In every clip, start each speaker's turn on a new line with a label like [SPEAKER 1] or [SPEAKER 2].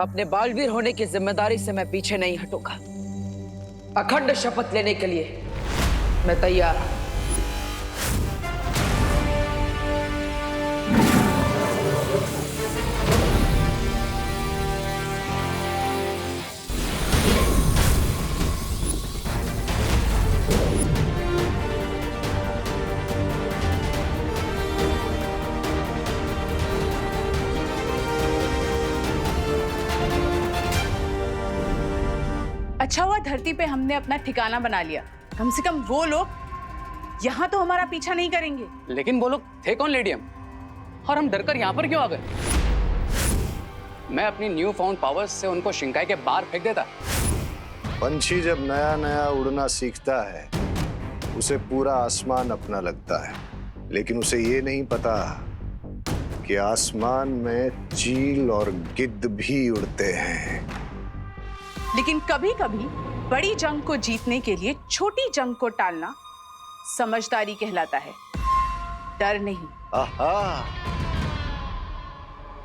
[SPEAKER 1] अपने बालवीर होने की जिम्मेदारी से मैं पीछे नहीं हटूंगा। अखंड शपथ लेने के लिए मैं तैयार हूं।
[SPEAKER 2] अच्छा हुआ धरती पे हमने अपना ठिकाना बना लिया। कम से कम वो लोग यहाँ तो हमारा पीछा नहीं करेंगे।
[SPEAKER 3] लेकिन वो लोग थे कौन लेडी हम? और हम डरकर यहाँ पर क्यों आ गए? मैं अपनी न्यू फाउंड पावर्स से उनको शिंकाई के बाहर फेंक देता।
[SPEAKER 4] पंछी जब नया नया उड़ना सीखता है उसे पूरा आसमान अपना लगता है, लेकिन उसे ये नहीं पता कि आसमान में चील और गिद्ध भी उड़ते हैं।
[SPEAKER 2] लेकिन कभी कभी बड़ी जंग को जीतने के लिए छोटी जंग को टालना समझदारी कहलाता है, डर नहीं।
[SPEAKER 4] आहा।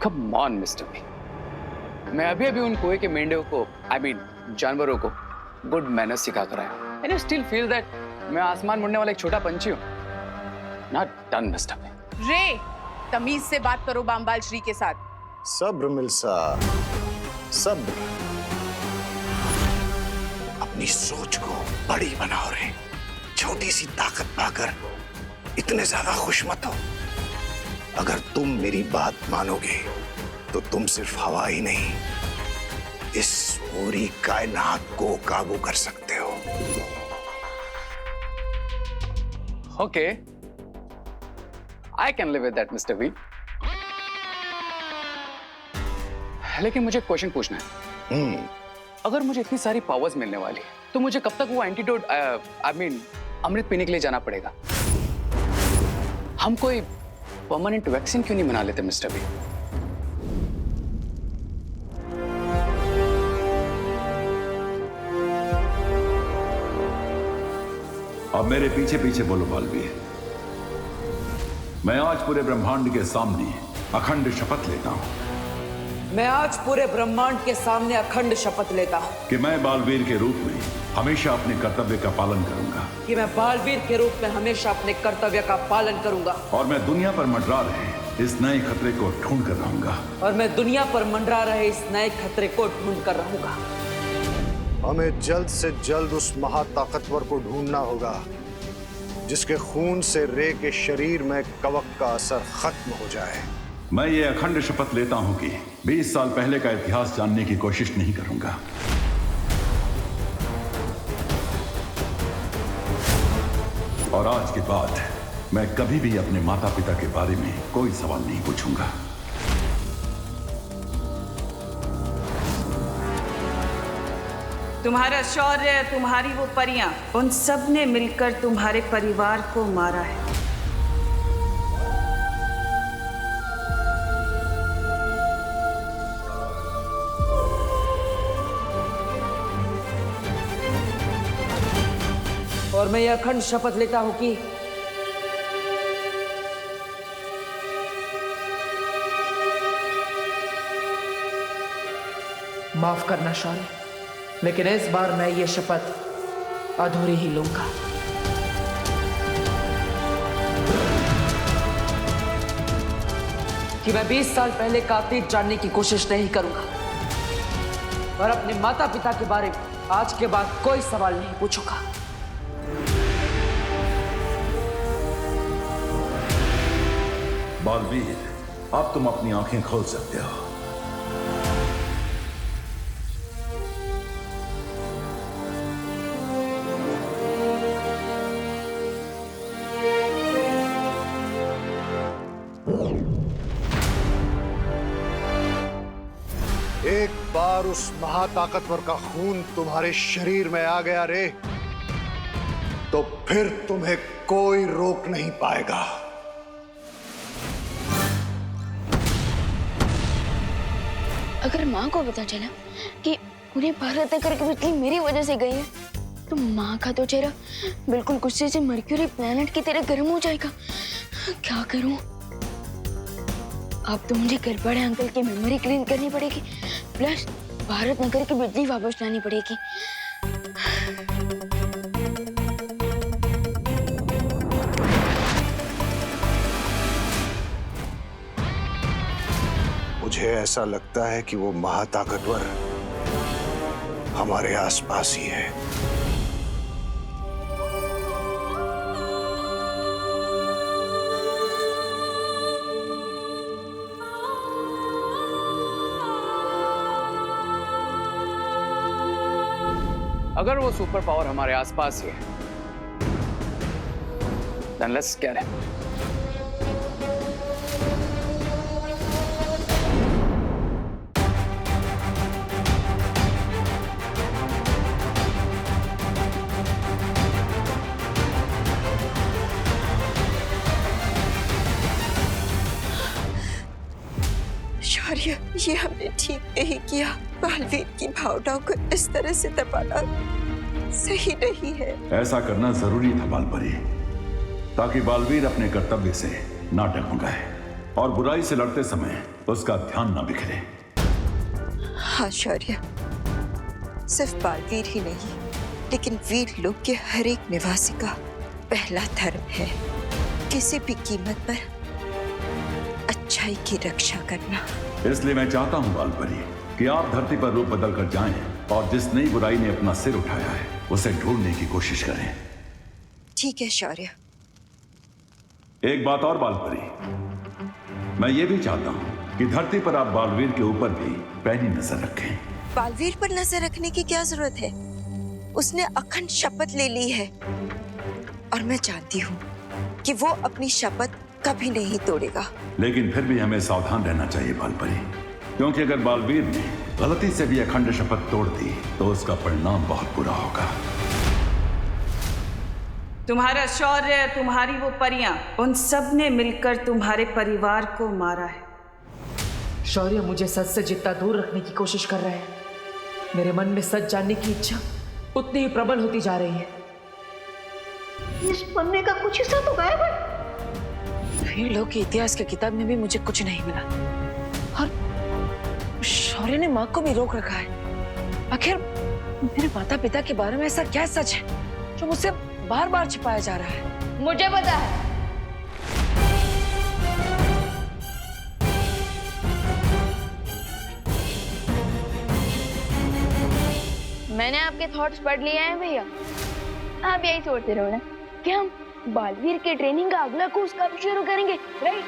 [SPEAKER 3] कम ऑन मिस्टर बी, मैं अभी अभी उन कुएं के मेंढकों को, जानवरों को गुड मैनर्स सिखा कर आया। And I still feel that मैं आसमान मुड़ने वाला एक छोटा पंछी हूं। Not done mister B.
[SPEAKER 2] रे, तमीज से बात करो बामबाल श्री के साथ।
[SPEAKER 4] सब्र मिल्सा, सब्र। अपनी सोच को बड़ी बनाओ रे। छोटी सी ताकत पाकर इतने ज्यादा खुश मत हो। अगर तुम मेरी बात मानोगे तो तुम सिर्फ हवा ही नहीं, इस पूरी कायनात को काबू कर सकते हो।
[SPEAKER 3] Okay, I can live with that mister B. लेकिन मुझे क्वेश्चन पूछना है। अगर मुझे इतनी सारी पावर्स मिलने वाली है तो मुझे कब तक वो एंटीडोट अमृत पीने के लिए जाना पड़ेगा? हम कोई परमानेंट वैक्सीन क्यों नहीं बना लेते मिस्टर बी?
[SPEAKER 5] अब मेरे पीछे पीछे बोलो बालवीर। मैं आज पूरे ब्रह्मांड के सामने अखंड शपथ लेता हूं।
[SPEAKER 1] मैं आज पूरे ब्रह्मांड के सामने अखंड शपथ लेता हूं
[SPEAKER 5] कि मैं बालवीर के रूप में हमेशा अपने कर्तव्य का पालन करूंगा।
[SPEAKER 1] कि मैं बालवीर के रूप में हमेशा अपने कर्तव्य का पालन करूंगा।
[SPEAKER 5] और मैं दुनिया पर मंडरा रहे इस नए खतरे को ढूंढ कर रहूंगा।
[SPEAKER 1] और मैं दुनिया पर मंडरा रहे इस नए खतरे को ढूंढ कर रहूंगा।
[SPEAKER 4] हमें जल्द से जल्द उस महाताकतवर को ढूंढना होगा जिसके खून से रे के शरीर में कवक का असर खत्म हो जाए।
[SPEAKER 5] मैं ये अखंड शपथ लेता हूं कि 20 साल पहले का इतिहास जानने की कोशिश नहीं करूंगा। और आज के बाद मैं कभी भी अपने माता पिता के बारे में कोई सवाल नहीं पूछूंगा।
[SPEAKER 6] तुम्हारा शौर्य, तुम्हारी वो परियां, उन सब ने मिलकर तुम्हारे परिवार को मारा है।
[SPEAKER 1] और मैं यह अखंड शपथ लेता हूं कि माफ करना शौर्य, लेकिन इस बार मैं ये शपथ अधूरी ही लूंगा। कि मैं 20 साल पहले का अतीत जानने की कोशिश नहीं करूंगा और अपने माता पिता के बारे में आज के बाद कोई सवाल नहीं पूछूंगा।
[SPEAKER 5] बालवीर, अब तुम अपनी आंखें खोल सकते हो।
[SPEAKER 4] एक बार उस महाताकतवर का खून तुम्हारे शरीर में आ गया रे, तो फिर तुम्हें कोई रोक नहीं पाएगा।
[SPEAKER 7] अगर माँ को पता चला कि उन्हें भारत नगर की बिजली मेरी वजह से गई है, तो माँ का तो चेहरा बिल्कुल गुस्से से मर्क्यूरी प्लैनेट की तरह गर्म हो जाएगा। क्या करूं? अब तो मुझे गड़बड़े अंकल की मेमोरी क्लीन करनी पड़ेगी। प्लस भारत नगर की बिजली वापस लानी पड़ेगी।
[SPEAKER 4] मुझे ऐसा लगता है कि वो महाताकतवर हमारे आसपास ही है।
[SPEAKER 3] अगर वो सुपर पावर हमारे आसपास ही है, then let's get it.
[SPEAKER 8] शौर्य, ये हमने ठीक नहीं किया। बालवीर की भावनाओं को इस तरह से दबाना सही नहीं है।
[SPEAKER 5] ऐसा करना जरूरी था बालपरी, ताकि बालवीर अपने कर्तव्य से ना डगमगाए और बुराई से लड़ते समय उसका ध्यान ना बिखरे।
[SPEAKER 8] हाँ शौर्य, सिर्फ बालवीर ही नहीं, लेकिन वीर लोक के हर एक निवासी का पहला धर्म है किसी भी कीमत पर अच्छाई की रक्षा करना।
[SPEAKER 5] इसलिए मैं चाहता हूं बालपरी कि आप धरती पर रूप बदल कर जाएं और जिस नई बुराई ने अपना सिर उठाया है उसे ढूंढने की कोशिश करें।
[SPEAKER 8] ठीक है शौर्य।
[SPEAKER 5] एक बात और बालपरी, मैं ये भी चाहता हूं कि धरती पर आप बालवीर के ऊपर भी पैनी नजर रखें।
[SPEAKER 8] बालवीर पर नजर रखने की क्या जरूरत है? उसने अखंड शपथ ले ली है और मैं जानती हूँ कि वो अपनी शपथ कभी नहीं तोड़ेगा।
[SPEAKER 5] लेकिन फिर भी हमें सावधान रहना चाहिए बालपरी, क्योंकि अगर बालवीर ने गलती से भी अखंड शपथ तोड़ दी तो उसका परिणाम बहुत बुरा होगा।
[SPEAKER 6] तुम्हारा शौर्य, तुम्हारी वो परियां, उन सब ने मिलकर तुम्हारे परिवार को मारा है।
[SPEAKER 1] शौर्य मुझे सच से जितना दूर रखने की कोशिश कर रहा है, मेरे मन में सच जानने की इच्छा उतनी ही प्रबल होती जा रही है।
[SPEAKER 7] इस पन्ने का कुछ हिस्सा तो गायब है।
[SPEAKER 1] वीर लोक के इतिहास की किताब में भी मुझे कुछ नहीं मिला और शौर्य ने माँ को भी रोक रखा है। आखिर मेरे माता पिता के बारे में ऐसा क्या सच है जो मुझसे बार बार छिपाया जा रहा है?
[SPEAKER 7] मुझे पता है। मैंने आपके थॉट्स पढ़ लिए हैं भैया। आप यही सोचते रहो ना कि हम बालवीर के ट्रेनिंग का अगला कोर्स कब शुरू करेंगे, राइट?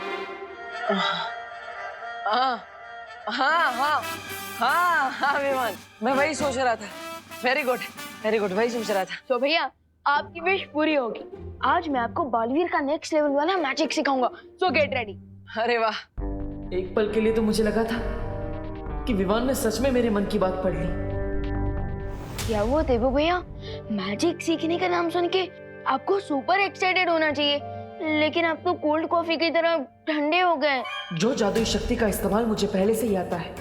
[SPEAKER 1] हाँ हाँ हाँ हाँ हाँ विमान, मैं वही सोच रहा था। वेरी गुड वेरी गुड, वही सोच रहा था।
[SPEAKER 7] तो भैया आपकी विश पूरी होगी। आज मैं आपको बालवीर का नेक्स्ट लेवल वाला मैजिक सिखाऊंगा, सो गेट रेडी।
[SPEAKER 1] अरे वाह, एक पल के लिए तो मुझे लगा था कि विमान ने सच में मेरे मन की बात पढ़ ली।
[SPEAKER 7] क्या वो देवो भैया, मैजिक सीखने का नाम सुन के आपको सुपर एक्साइटेड होना चाहिए, लेकिन आप तो कोल्ड कॉफी की तरह ठंडे हो गए।
[SPEAKER 1] जो जादुई शक्ति का इस्तेमाल मुझे पहले से ही आता है,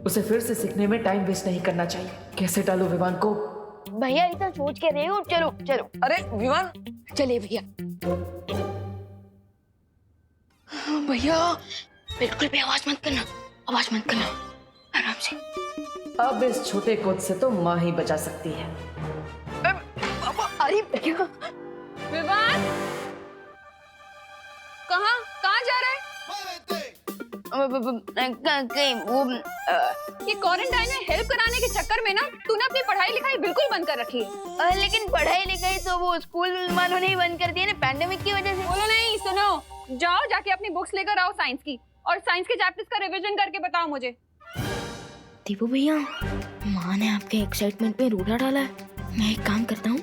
[SPEAKER 1] उसे फिर से सीखने में टाइम वेस्ट नहीं करना चाहिए। कैसे डालूं विमान को?
[SPEAKER 7] भैया इतना सोच के रहे हो, चलो चलो।
[SPEAKER 1] अरे विमान,
[SPEAKER 7] चलिए भैया। भैया बिल्कुल भी आवाज मत करना, आवाज मत करना, आराम से।
[SPEAKER 1] अब इस छोटे कोद से तो माँ ही बचा सकती है।
[SPEAKER 7] अरे भैया,
[SPEAKER 2] विवान कहाँ जा रहे हैं? ये क्वारंटाइन में हेल्प कराने के चक्कर में ना तूने अपनी पढ़ाई लिखाई बिल्कुल बंद कर रखी है।
[SPEAKER 7] लेकिन पढ़ाई लिखाई तो वो स्कूल वालों ने ही बंद कर दिया ना, पैंडेमिक की वजह से।
[SPEAKER 2] बोलो नहीं, सुनो, जाओ जाके अपनी बुक्स लेकर आओ साइंस की, और साइंस के चैप्टर्स का रिवीजन करके बताओ मुझे।
[SPEAKER 7] दीपू भैया, माँ ने आपके एक्साइटमेंट में रूढ़ा डाला है। मैं एक काम करता हूँ,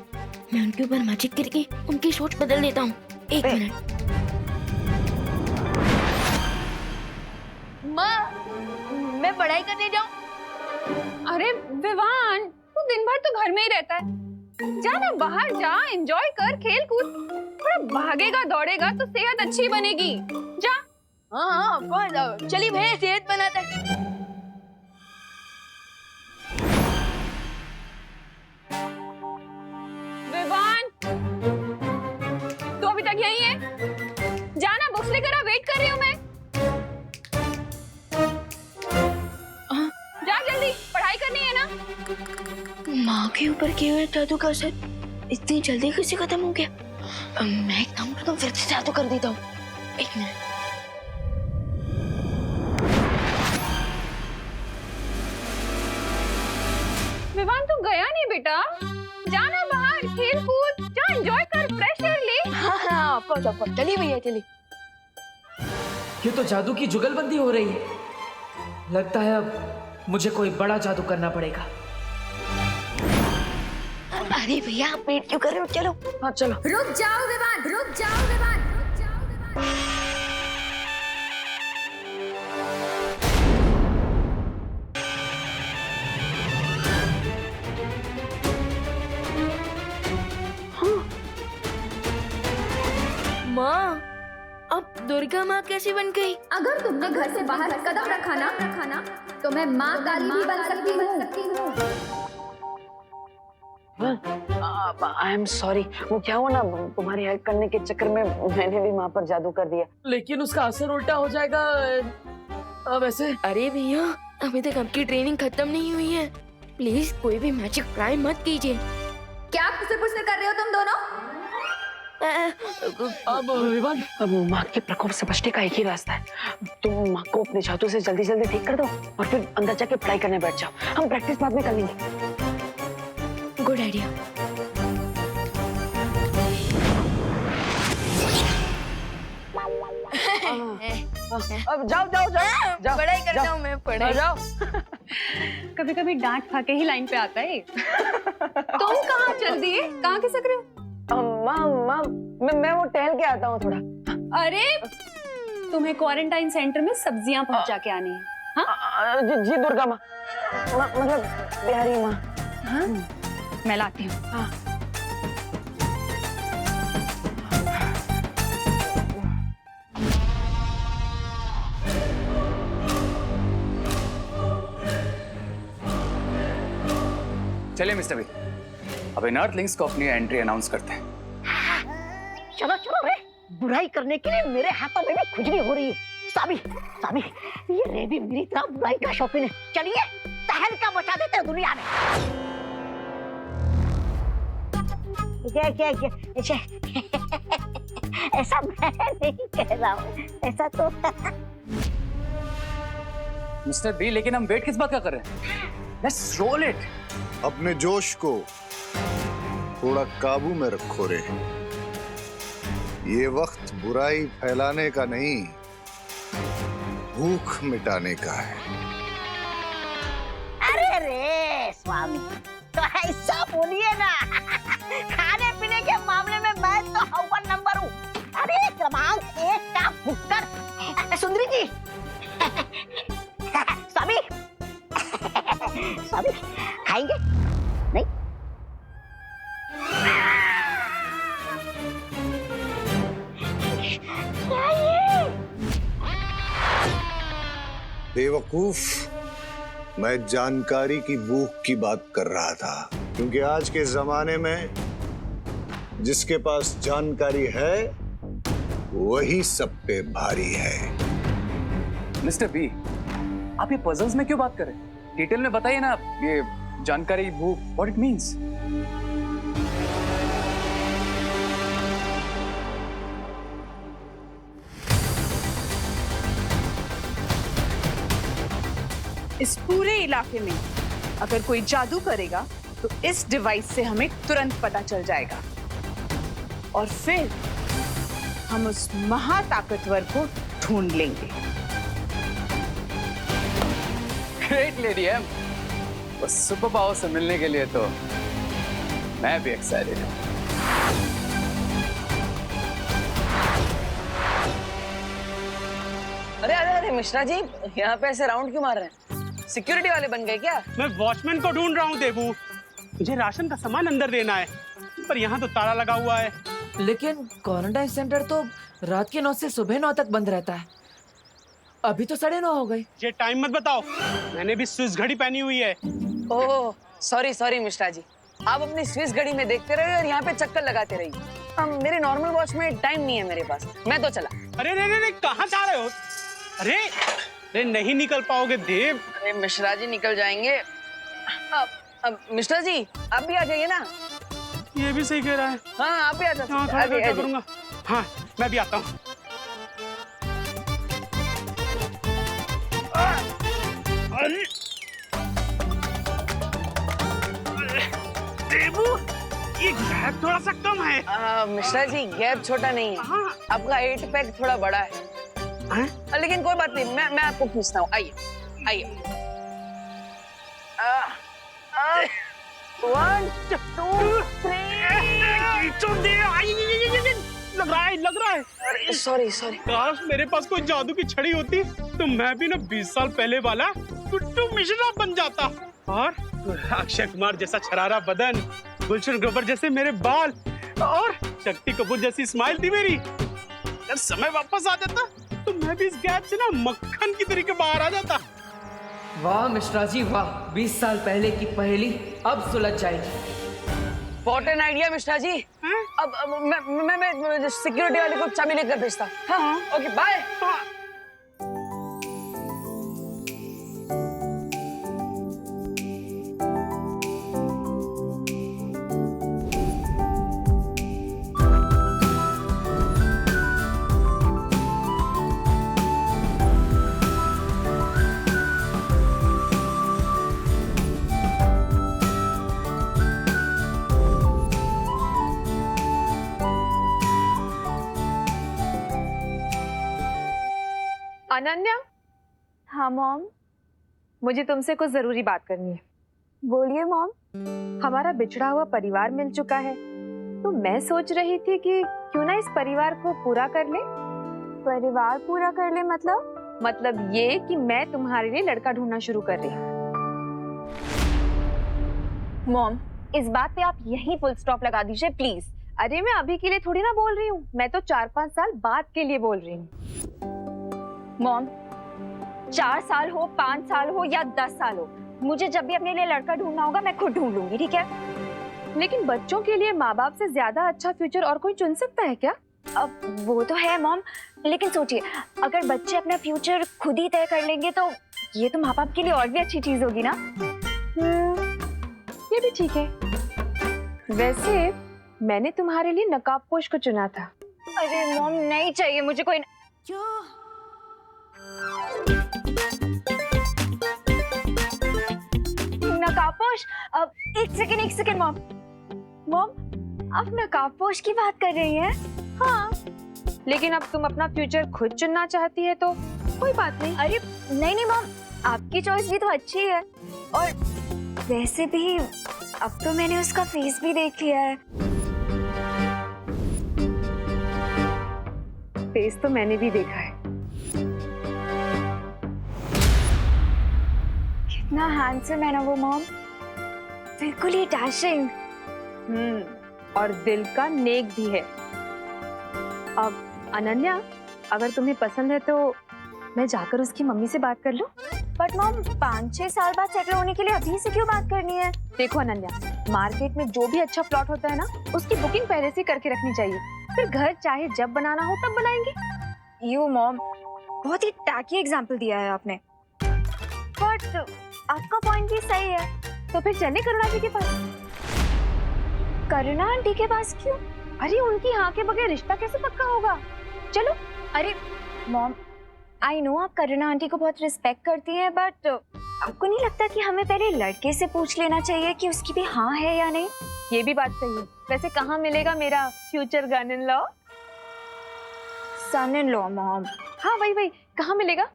[SPEAKER 7] मैं उनके ऊपर मैजिक करके उनकी सोच बदल देता हूँ। एक मिनट। माँ, मैं पढ़ाई करने जाऊँ?
[SPEAKER 2] अरे विवान, तू दिन भर तो घर में ही रहता है, जा ना बाहर जा, एंजॉय कर, खेल कूद, थोड़ा भागेगा दौड़ेगा तो सेहत अच्छी बनेगी। जा।
[SPEAKER 7] हाँ हाँ, चलिए भैया, सेहत बनाता है।
[SPEAKER 2] विवान, तू अभी तक यहीं है? जाना, बुक्स लेकर आ, वेट कर रही हूँ मैं। जा जल्दी।
[SPEAKER 7] पढ़ाई करनी है ना। माँ के ऊपर किए हुए जादू का असर इतनी जल्दी कैसे खत्म हो गया? मैं एक काम करता हूँ, फिर से जादू कर देता हूँ। एक मिनट।
[SPEAKER 9] विवान तू गया नहीं बेटा, जाना बाहर खेल कूद, जा एंजॉय कर, फ्रेश एयर ले।
[SPEAKER 7] हाँ, ऑफकोर्स चलिए भैया चलिए।
[SPEAKER 1] ये तो जादू की जुगलबंदी हो रही है। लगता है अब मुझे कोई बड़ा जादू करना पड़ेगा।
[SPEAKER 7] अरे भैया आप वेट क्यों कर रहे हो? चलो।
[SPEAKER 1] हाँ चलो।
[SPEAKER 9] रुक जाओ विवान, रुक जाओ विवान, रुक जाओ विवान।
[SPEAKER 7] माँ, अब दुर्गा माँ कैसी बन गई?
[SPEAKER 9] अगर तुमने घर से बाहर कदम रखा ना तो मैं माँ काली भी बन सकती हूँ।
[SPEAKER 1] आई एम सॉरी, वो क्या हुआ ना, तुम्हारी हेल्प करने के चक्कर में मैंने भी माँ पर जादू कर दिया, लेकिन उसका असर उल्टा हो जाएगा वैसे।
[SPEAKER 7] अरे भैया अभी तक आपकी ट्रेनिंग खत्म नहीं हुई है, प्लीज कोई भी मैजिक ट्राई मत कीजिए।
[SPEAKER 9] क्या पुसर कर रहे हो तुम दोनों?
[SPEAKER 1] अब विवान, अब माँ के प्रकोप से बचने का एक ही रास्ता है। तुम माँ को अपने जादू से जल्दी जल्दी ठीक कर दो और फिर अंदर जाके पढ़ाई करने बैठ जाओ। हम प्रैक्टिस बाद में कर लेंगे।
[SPEAKER 7] Good idea.
[SPEAKER 1] अब जाओ जाओ जाओ जाओ,
[SPEAKER 7] पढ़ाई करता हूँ मैं, पढ़ाई।
[SPEAKER 1] जाओ।
[SPEAKER 9] कभी कभी डांट खा के ही लाइन पे आता है। तुम कहाँ चल दिए, कहाँ खिसक रहे हो?
[SPEAKER 1] माँ मैं वो टहल के आता हूँ थोड़ा।
[SPEAKER 9] अरे तुम्हें क्वारंटाइन सेंटर में सब्जियां पहुंचा के आनी है। हाँ?
[SPEAKER 1] जी दुर्गा माँ, मतलब बिहारी माँ।
[SPEAKER 9] हाँ? मैं लाती हूँ।
[SPEAKER 1] हाँ।
[SPEAKER 3] चलिए मिस्टर बी, अब इन अर्थलिंग्स को अपनी एंट्री अनाउंस करते हैं।
[SPEAKER 10] चलो चलो रे, बुराई करने के लिए मेरे हाथों में भी खुजली हो रही है। सामी, सामी, ये रे भी मेरी तरह बुराई का शौकीन है। चलिए तहलका मचा देते हैं दुनिया में। क्या ऐसा मैं नहीं कह रहा हूँ, ऐसा तो
[SPEAKER 3] मिस्टर बी, लेकिन हम वेट किस बात का कर रहे हैं? Let's roll it.
[SPEAKER 4] अपने जोश को थोड़ा काबू में रखो रे। ये वक्त बुराई फैलाने का नहीं, भूख मिटाने का है।
[SPEAKER 10] अरे रे स्वामी, तो ऐसा बोलिए ना। खाने पीने के मामले में मैं तो अव्वल नंबर हूँ। अरे क्रमांक 1 का भुक्कड़ सुंदरी जी। स्वामी, स्वामी खाएंगे? नहीं?
[SPEAKER 4] बेवकूफ, मैं जानकारी की भूख की बात कर रहा था, क्योंकि आज के जमाने में जिसके पास जानकारी है वही सब पे भारी है।
[SPEAKER 3] मिस्टर बी, आप ये पजल्स में क्यों बात कर रहे हैं? डिटेल में बताइए ना, ये जानकारी भूख, व्हाट इट मींस।
[SPEAKER 2] इस पूरे इलाके में अगर कोई जादू करेगा तो इस डिवाइस से हमें तुरंत पता चल जाएगा और फिर हम उस महाताकतवर को ढूंढ लेंगे।
[SPEAKER 3] ग्रेट लेडी एम, उस सुपर पावर से मिलने के लिए तो मैं भी एक्साइटेड हूँ।
[SPEAKER 1] अरे अरे अरे मिश्रा जी, यहाँ पे ऐसे राउंड क्यों मार रहे हैं? सिक्योरिटी वाले बन गए क्या?
[SPEAKER 11] मैं वॉचमैन को ढूंढ रहा हूँ देबू। मुझे राशन का सामान अंदर देना है, पर यहाँ तो ताला लगा हुआ है।
[SPEAKER 1] लेकिन क्वारंटाइन सेंटर तो रात के 9 से सुबह 9 तक बंद रहता है। अभी तो 9:30 हो गए।
[SPEAKER 11] ये टाइम मत बताओ, मैंने भी स्विस घड़ी पहनी हुई है।
[SPEAKER 1] ओह सॉरी मिश्रा जी, आप अपनी स्विस घड़ी में देखते रहिए और यहाँ पे चक्कर लगाते रहिए। मेरे नॉर्मल वॉच में टाइम नहीं है मेरे पास, मैं तो चला।
[SPEAKER 11] अरे रे कहाँ जा रहे हो? अरे नहीं निकल पाओगे देव।
[SPEAKER 1] अरे मिश्रा जी निकल जाएंगे, मिस्टर जी आप भी आ जाइए ना।
[SPEAKER 11] ये भी सही कह रहा है।
[SPEAKER 1] हाँ आप भी आ जाइए।
[SPEAKER 11] हाँ थोड़ा देर क्या करूंगा। हाँ मैं भी आता हूँ। देबू ये गैप थोड़ा सा कम है।
[SPEAKER 1] मिस्टर जी गैप छोटा नहीं है।
[SPEAKER 11] हाँ।
[SPEAKER 1] आपका 8 पैक थोड़ा बड़ा है। लेकिन कोई बात नहीं, मैं आपको खींचता हूँ। आइए आइए। 1 2 3।
[SPEAKER 11] लग रहा है।
[SPEAKER 1] सॉरी
[SPEAKER 11] काश मेरे पास कोई जादू की छड़ी होती तो मैं भी ना 20 साल पहले वाला गुड्डू मिश्रा बन जाता। और अक्षय कुमार जैसा छरारा बदन, गुलशन ग्रोवर जैसे मेरे बाल और शक्ति कपूर जैसी स्माइल थी मेरी। अगर समय वापस आ जाता तो मैं भी इस गैप से ना मक्खन की तरीके बाहर आ जाता।
[SPEAKER 12] वाह मिश्रा जी वाह, 20 साल पहले की पहेली अब सुलझ जाएगी।
[SPEAKER 1] व्हाट एन आइडिया मिस्टर जी। अब मैं सिक्योरिटी वाले को चाबी लेकर भेजता। हाँ ओके बाय।
[SPEAKER 2] अनन्या।
[SPEAKER 7] हाँ मॉम।
[SPEAKER 2] मुझे तुमसे कुछ जरूरी बात करनी है।
[SPEAKER 7] बोलिए मॉम।
[SPEAKER 2] हमारा बिछड़ा हुआ परिवार मिल चुका है, तो मैं सोच रही थी कि क्यों ना इस परिवार को पूरा कर ले।
[SPEAKER 7] परिवार पूरा कर ले
[SPEAKER 2] मतलब ये कि मैं तुम्हारे लिए लड़का ढूंढना शुरू कर रही हूँ।
[SPEAKER 7] मॉम इस बात पे आप यही फुल स्टॉप लगा दीजिए प्लीज।
[SPEAKER 2] अरे मैं अभी के लिए थोड़ी ना बोल रही हूँ, मैं तो 4-5 साल बाद के लिए बोल रही हूँ।
[SPEAKER 7] मॉम 4 साल हो, 5 साल हो या 10 साल हो, मुझे जब भी अपने लिए लड़का ढूंढना होगा मैं खुद ढूंढ लूंगी, ठीक है?
[SPEAKER 2] लेकिन बच्चों के लिए माँ बाप से ज्यादा अच्छा फ्यूचर और कोई चुन सकता है क्या?
[SPEAKER 7] अब वो तो है मॉम, लेकिन सोचिए अगर बच्चे अपना फ्यूचर खुद ही तय कर लेंगे तो ये तो माँ बाप के लिए और भी अच्छी चीज होगी ना।
[SPEAKER 2] ये भी ठीक है। वैसे मैंने तुम्हारे लिए नकाबपोश को चुना था।
[SPEAKER 7] अरे मॉम नहीं चाहिए मुझे कोई। नकाबपोश? अब एक सेकंड मॉम। आप नकाबपोश की बात कर रही हैं?
[SPEAKER 2] हाँ, लेकिन अब तुम अपना फ्यूचर खुद चुनना चाहती है तो कोई बात नहीं।
[SPEAKER 7] अरे नहीं मॉम, आपकी चॉइस भी तो अच्छी है। और वैसे भी अब तो मैंने उसका फेस भी देख लिया है।
[SPEAKER 2] फेस तो मैंने भी देखा है।
[SPEAKER 7] कितना हैंडसम है ना वो मॉम, बिल्कुल ही डैशिंग।
[SPEAKER 2] और दिल का नेक भी है। अब अनन्या अगर तुम्हें पसंद है तो मैं जाकर उसकी मम्मी से बात कर लूं?
[SPEAKER 7] बट मॉम 5-6 साल बाद सेटल होने के लिए अभी से क्यों बात करनी है?
[SPEAKER 2] देखो अनन्या, मार्केट में जो भी अच्छा प्लॉट होता है ना उसकी बुकिंग पहले से करके रखनी चाहिए, फिर घर चाहे जब बनाना हो तब बनाएंगे।
[SPEAKER 7] यू मॉम, बहुत ही टैकी एग्जाम्पल दिया है आपने, बट आपका पॉइंट भी सही है।
[SPEAKER 2] तो फिर चले करुणा जी के पास।
[SPEAKER 7] करुणा आंटी के पास क्यों?
[SPEAKER 2] अरे उनकी हाँ के बगैर रिश्ता कैसे पक्का होगा? चलो।
[SPEAKER 7] अरे मॉम आई नो आप करुणा आंटी को बहुत रिस्पेक्ट करती हैं, बट आपको नहीं लगता कि हमें पहले लड़के से पूछ लेना चाहिए कि उसकी भी हाँ है या नहीं?
[SPEAKER 2] ये भी बात सही है। वैसे कहाँ मिलेगा मेरा future son in law?
[SPEAKER 7] Son in law mom?
[SPEAKER 2] हाँ वही कहाँ मिलेगा?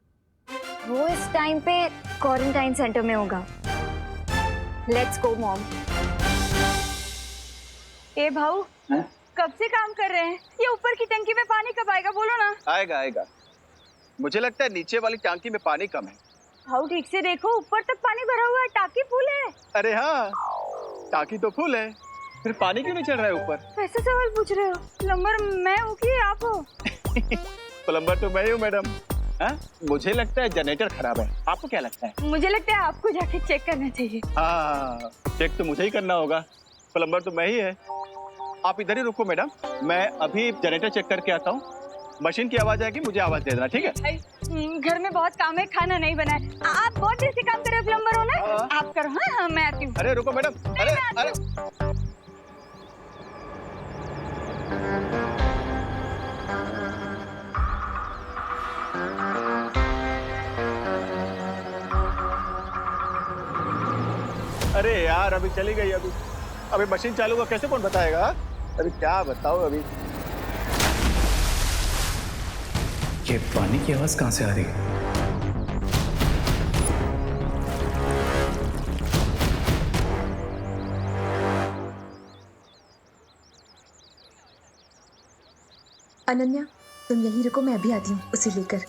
[SPEAKER 7] वो इस टाइम पे क्वारंटाइन सेंटर में होगा। Let's go mom.
[SPEAKER 2] ए भाऊ, कब से काम कर रहे हैं? ये ऊपर की टंकी में पानी कब आएगा? बोलो ना।
[SPEAKER 13] आएगा। मुझे लगता है नीचे वाली टंकी में पानी कम है।
[SPEAKER 2] भाऊ ठीक से देखो, ऊपर तक पानी भरा हुआ है, टाकी फुल है।
[SPEAKER 13] अरे हाँ, टाकी तो फुल है, फिर पानी क्यों नहीं चल रहा है ऊपर?
[SPEAKER 2] ऐसे सवाल पूछ रहे हो? प्लम्बर मैं हूँ कि आप हो?
[SPEAKER 13] प्लम्बर तो मैं हूँ मैडम। मुझे लगता है जनरेटर खराब है, आपको क्या लगता है?
[SPEAKER 2] मुझे लगता है आपको जाके चेक करना चाहिए।
[SPEAKER 13] हाँ, चेक तो मुझे ही करना होगा, प्लम्बर तो मैं ही है। आप इधर ही रुको मैडम, मैं अभी जनरेटर चेक करके आता हूँ, मशीन की आवाज आएगी, मुझे आवाज दे देना, ठीक है?
[SPEAKER 9] घर में बहुत काम है, खाना नहीं बना है। आप बहुत देर से काम कर रहे हो प्लम्बर हो ना? आप करो। हाँ, मैं आती हूँ।
[SPEAKER 13] अरे रुको मैडम, अरे अरे यार, अभी चली गई। अभी मशीन चालू हुआ, कैसे कौन बताएगा? अभी क्या बताओ अभी।
[SPEAKER 3] ये पानी की आवाज कहाँ से आ रही है?
[SPEAKER 14] अनन्या, तुम यहीं रुको, मैं अभी आती हूँ उसे लेकर।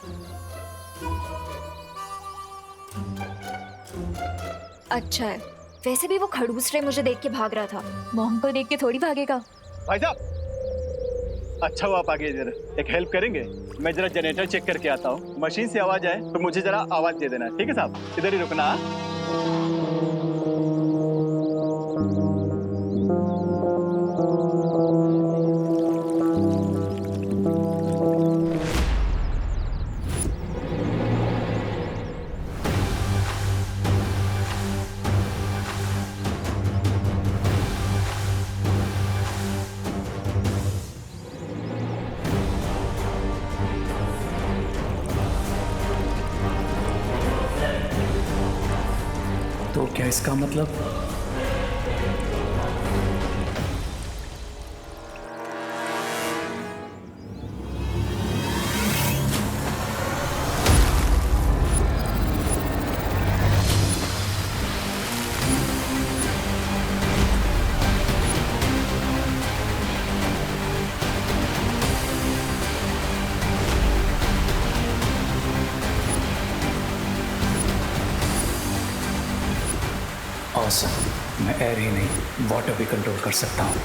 [SPEAKER 15] अच्छा है, वैसे भी वो खड़ूस रे मुझे देख के भाग रहा था, मॉम को देख के थोड़ी भागेगा।
[SPEAKER 13] भाई साहब, अच्छा हुआ आप आगे। जरा एक हेल्प करेंगे? मैं जरा जनरेटर चेक करके आता हूँ। मशीन से आवाज आए तो मुझे जरा आवाज दे देना, ठीक है साहब? इधर ही रुकना।
[SPEAKER 3] तो क्या इसका मतलब? Awesome. मैं एयर ही नहीं, वाटर भी कंट्रोल कर सकता हूँ।